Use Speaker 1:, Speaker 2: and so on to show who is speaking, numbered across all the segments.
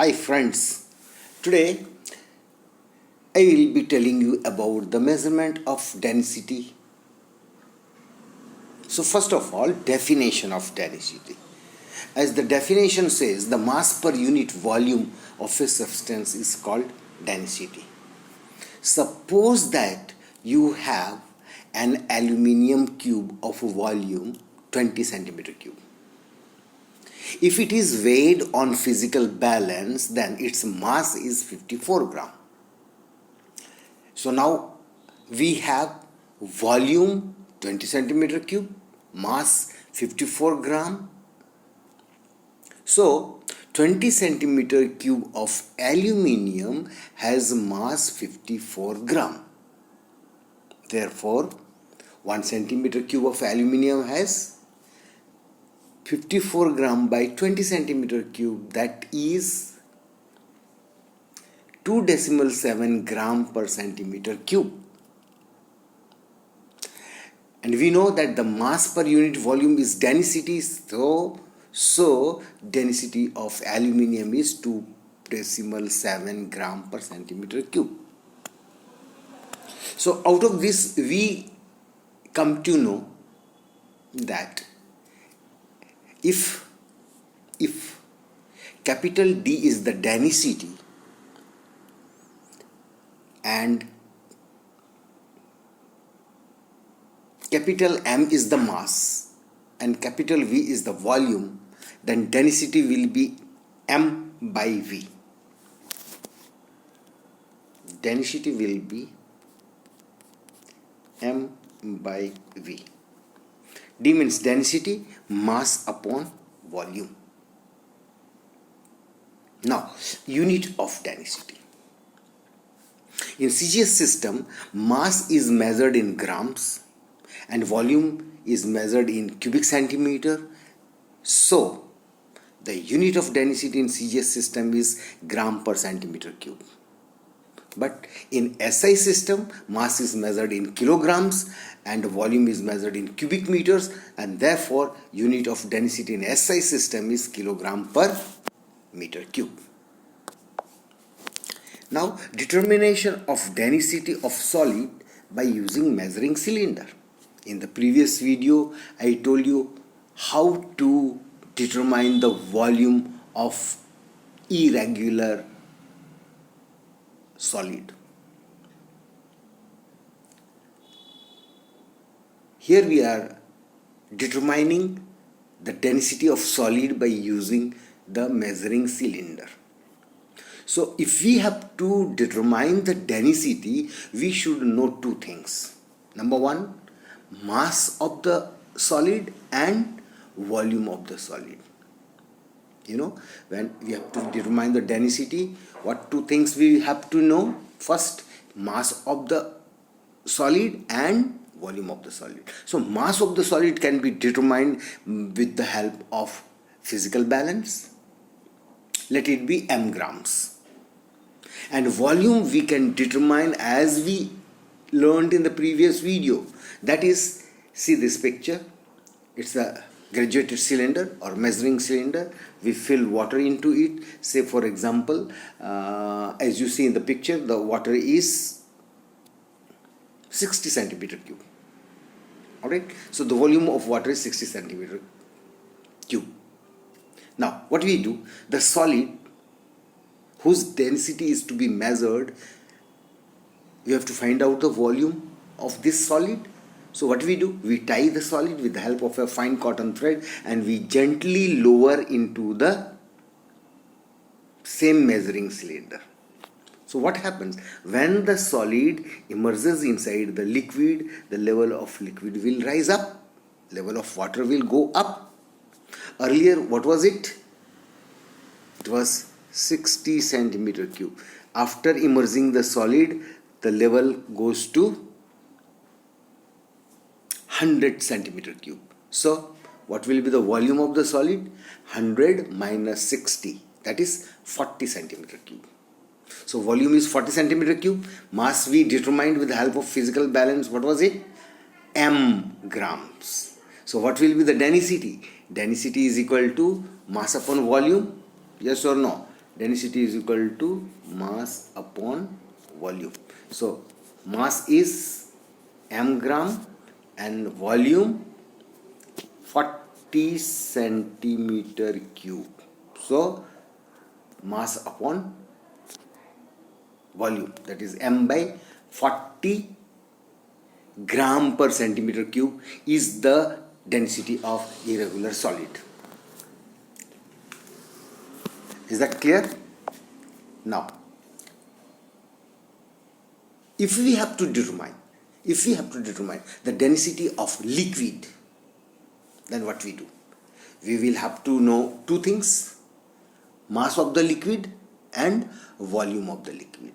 Speaker 1: Hi friends, today I will be telling you about the measurement of density. So first of all, definition of density. As the definition says, the mass per unit volume of a substance is called density. Suppose that you have an aluminium cube of volume 20 centimeter cube. If it is weighed on physical balance, then its mass is 54 gram. So now we have volume 20 centimeter cube, mass 54 gram. So 20 centimeter cube of aluminium has mass 54 gram. Therefore, 1 centimeter cube of aluminium has 54 gram by 20 centimeter cube, that is 2.7 gram per centimeter cube. And we know that the mass per unit volume is density, so density of aluminium is 2.7 gram per centimeter cube. So out of this we come to know that if capital D is the density and capital M is the mass and capital V is the volume, then density will be M by V. Density will be M by V. D means density, mass upon volume. Now, unit of density. In CGS system, mass is measured in grams and volume is measured in cubic centimeter. So, the unit of density in CGS system is gram per centimeter cube. But in SI system, mass is measured in kilograms and volume is measured in cubic meters, and therefore unit of density in SI system is kilogram per meter cube. Now, determination of density of solid by using measuring cylinder. In the previous video, I told you how to determine the volume of irregular solid. Here we are determining the density of solid by using the measuring cylinder. So if we have to determine the density, we should know two things. Number one, mass of the solid and volume of the solid. When we have to determine the density, what two things we have to know? First, mass of the solid and volume of the solid. So mass of the solid can be determined with the help of physical balance. Let it be m grams. And volume we can determine as we learned in the previous video. That is, see this picture. It's a graduated cylinder or measuring cylinder. We fill water into it. Say for example, as you see in the picture, the water is 60 centimeter cube. Alright, so the volume of water is 60 centimeter cube. Now what we do, the solid whose density is to be measured, we have to find out the volume of this solid. So what we do, we tie the solid with the help of a fine cotton thread and we gently lower into the same measuring cylinder. So what happens? When the solid immerses inside the liquid, the level of liquid will rise up, level of water will go up. Earlier, what was it? It was 60 centimeter cube. After immersing the solid, the level goes to 100 centimeter cube. So what will be the volume of the solid? 100 minus 60, that is 40 centimeter cube. So volume is 40 centimeter cube. Mass we determined with the help of physical balance. What was it? M grams. So what will be the density? Density is equal to mass upon volume. Yes or no? Density is equal to mass upon volume. So mass is m gram and volume 40 centimeter cube. So mass upon volume, that is m by 40 gram per centimeter cube, is the density of irregular solid. Is that clear? Now, if we have to determine the density of liquid, then what we do? We will have to know two things: mass of the liquid and volume of the liquid.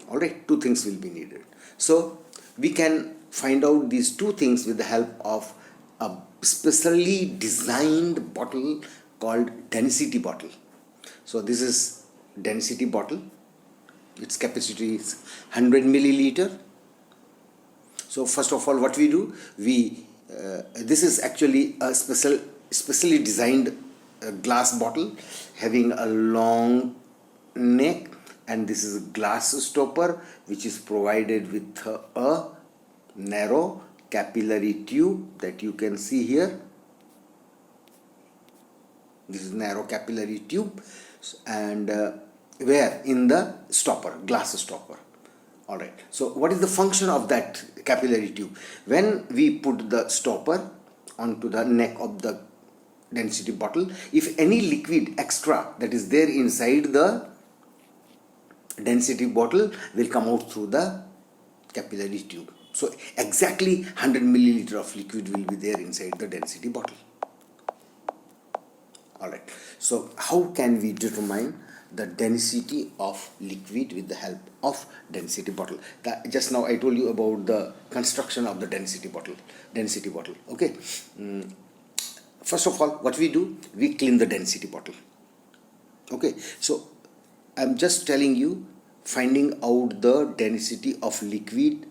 Speaker 1: Alright, two things will be needed. So we can find out these two things with the help of a specially designed bottle called density bottle. So this is density bottle. Its capacity is 100 milliliter. So first of all, what we do, this is actually a specially designed glass bottle having a long neck, and this is a glass stopper which is provided with a narrow capillary tube that you can see here. This is narrow capillary tube, and where in the stopper, glass stopper. Alright, so what is the function of that capillary tube? When we put the stopper onto the neck of the density bottle, if any liquid extra that is there inside the density bottle will come out through the capillary tube. So exactly 100 milliliter of liquid will be there inside the density bottle. Alright, so how can we determine the density of liquid with the help of density bottle? Just now I told you about the construction of the density bottle. Okay. First of all, what we do, we clean the density bottle. Okay, so I'm just telling you, finding out the density of liquid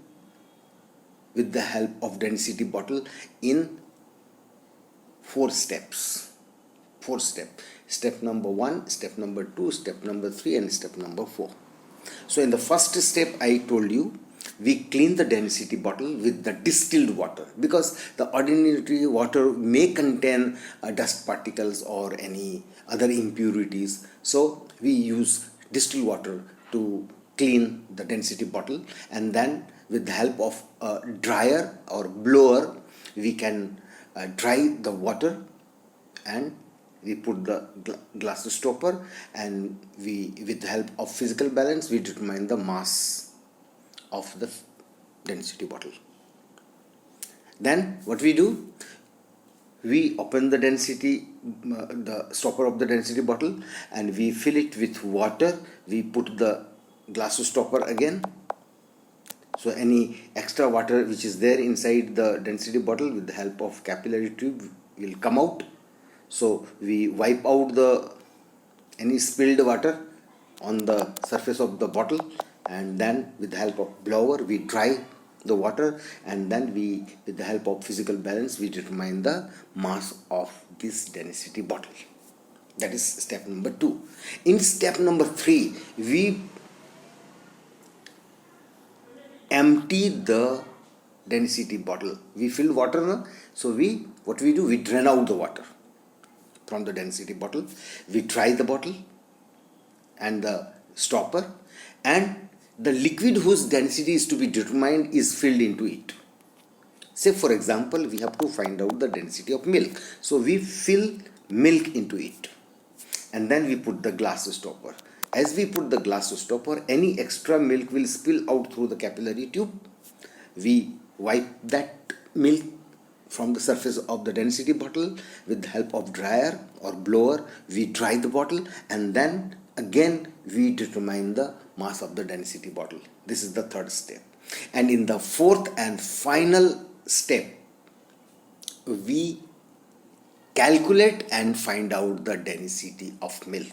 Speaker 1: with the help of density bottle in 4 steps. Step number 1, step number 2, step number 3, and step number 4. So in the first step, I told you, we clean the density bottle with the distilled water, because the ordinary water may contain dust particles or any other impurities. So we use distilled water to clean the density bottle, and then with the help of a dryer or blower, we can dry the water, and we put the glass stopper, and we, with the help of physical balance, we determine the mass of the density bottle. Then what we do, we open the the stopper of the density bottle, and we fill it with water. We put the glass stopper again. So any extra water which is there inside the density bottle with the help of capillary tube will come out. So we wipe out any spilled water on the surface of the bottle, and then with the help of blower we dry the water, and then with the help of physical balance, we determine the mass of this density bottle. That is step number 2. In step number 3, we empty the density bottle. We fill water, so what we do, we drain out the water from the density bottle. We dry the bottle and the stopper, and the liquid whose density is to be determined is filled into it. Say for example, we have to find out the density of milk, so we fill milk into it, and then we put the glass stopper. As we put the glass stopper, any extra milk will spill out through the capillary tube. We wipe that milk from the surface of the density bottle with the help of dryer or blower. We dry the bottle, and then again we determine the mass of the density bottle. This is the 3rd step. And in the 4th and final step, we calculate and find out the density of milk.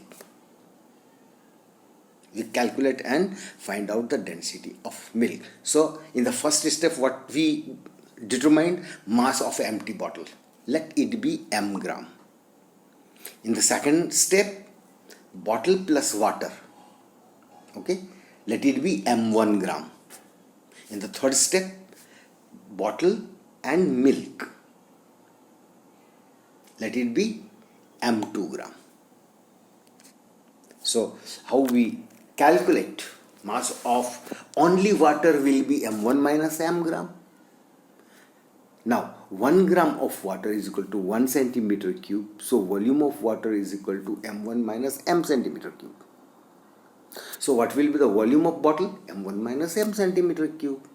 Speaker 1: We calculate and find out the density of milk. So in the first step, what we determined, mass of empty bottle, let it be m gram. In the second step, bottle plus water. Okay, let it be m1 gram. In the third step, bottle and milk, let it be m2 gram. So how we calculate mass of only water will be m1 minus m gram. Now 1 gram of water is equal to 1 centimeter cube. So volume of water is equal to m1 minus m centimeter cube. So what will be the volume of bottle? m1 minus m centimeter cube.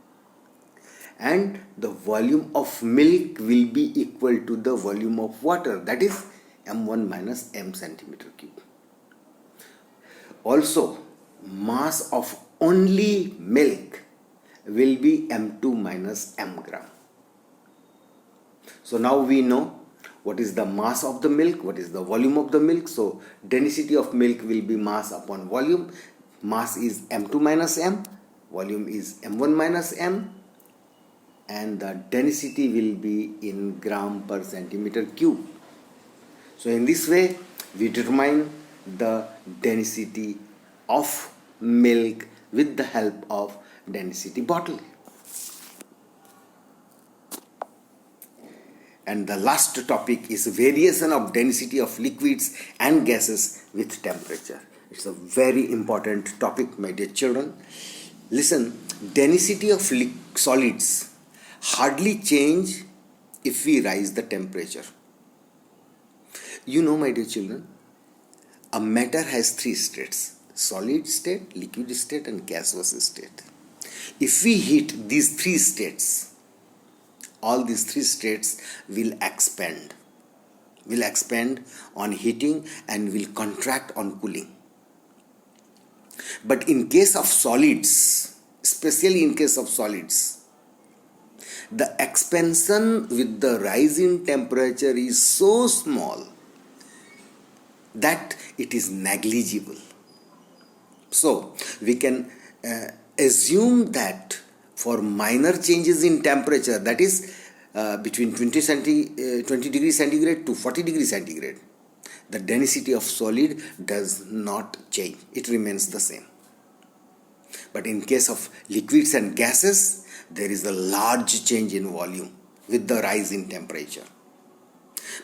Speaker 1: And the volume of milk will be equal to the volume of water, that is m1 minus m centimeter cube. Also, mass of only milk will be m2 minus m gram. So now we know what is the mass of the milk, what is the volume of the milk. So density of milk will be mass upon volume. Mass is m2 minus m, volume is m1 minus m, and the density will be in gram per centimeter cube. So in this way we determine the density of milk with the help of density bottle. And the last topic is variation of density of liquids and gases with temperature. It's a very important topic, my dear children. Listen, density of solids hardly change if we rise the temperature. You know, my dear children, a matter has three states: solid state, liquid state, and gaseous state. If we heat these three states, all these three states will expand on heating and will contract on cooling. But in case of solids, especially in case of solids, the expansion with the rise in temperature is so small that it is negligible. So we can assume that for minor changes in temperature, that is between 20 degrees centigrade to 40 degrees centigrade, the density of solid does not change. It remains the same. But in case of liquids and gases, there is a large change in volume with the rise in temperature.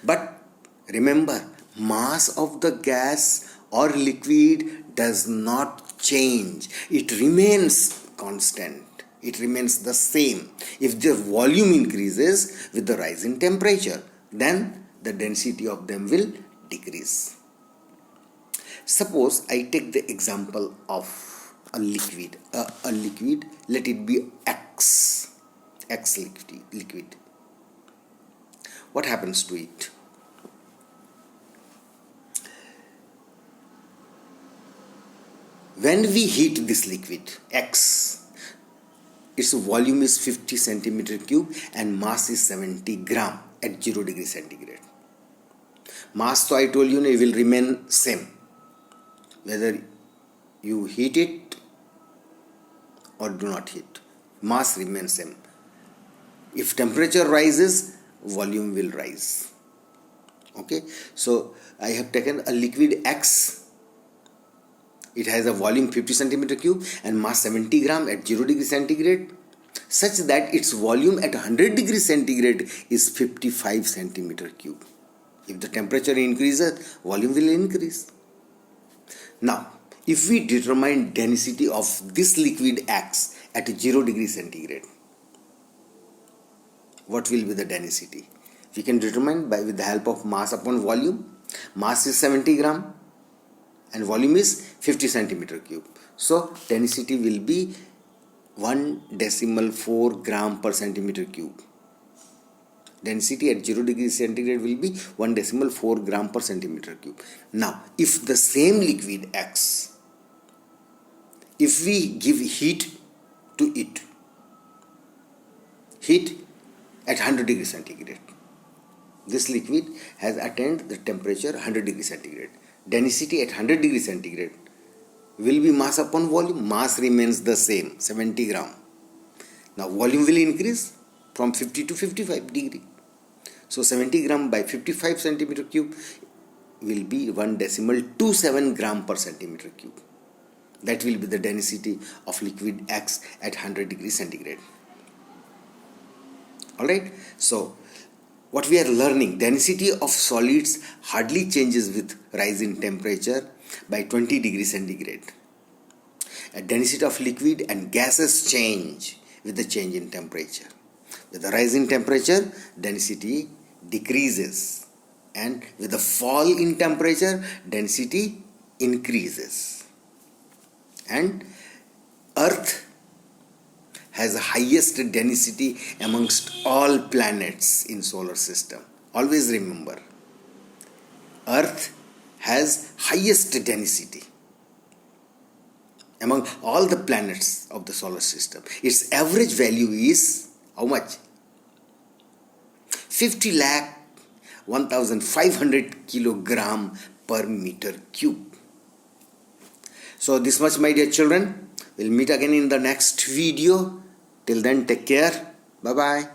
Speaker 1: But remember, mass of the gas or liquid does not change. It remains constant. It remains the same. If the volume increases with the rise in temperature, then the density of them will decrease. Suppose I take the example of a liquid, let it be X liquid. What happens to it? When we heat this liquid X, its volume is 50 centimeter cube and mass is 70 gram at 0 degree centigrade. Mass, so I told you, it will remain same whether you heat it or do not heat. Mass remains same. If temperature rises, volume will rise. Okay, so I have taken a liquid X. It has a volume 50 centimeter cube and mass 70 gram at 0 degree centigrade, such that its volume at 100 degree centigrade is 55 centimeter cube. If the temperature increases, volume will increase. Now, if we determine density of this liquid X at 0 degree centigrade, what will be the density? We can determine with the help of mass upon volume. Mass is 70 gram and volume is 50 centimeter cube. So density will be 1.4 gram per centimeter cube. Density at 0 degree centigrade will be 1.4 gram per centimeter cube. Now, if the same liquid X, if we give heat to it, heat at 100 degree centigrade, this liquid has attained the temperature 100 degree centigrade. Density at 100 degree centigrade will be mass upon volume. Mass remains the same, 70 gram. Now volume will increase from 50 to 55 degree. So 70 gram by 55 centimeter cube will be 1.27 gram per centimeter cube. That will be the density of liquid X at 100 degrees centigrade. Alright, so what we are learning, density of solids hardly changes with rise in temperature by 20 degrees centigrade. A density of liquid and gases change with the change in temperature. With the rise in temperature, density decreases, and with the fall in temperature, density increases. And Earth has the highest density amongst all planets in solar system. Always remember, Earth has highest density among all the planets of the solar system. Its average value is how much? 50 lakh 1500 kilogram per meter cube. So this much, my dear children. We'll meet again in the next video. Till then, take care. Bye bye.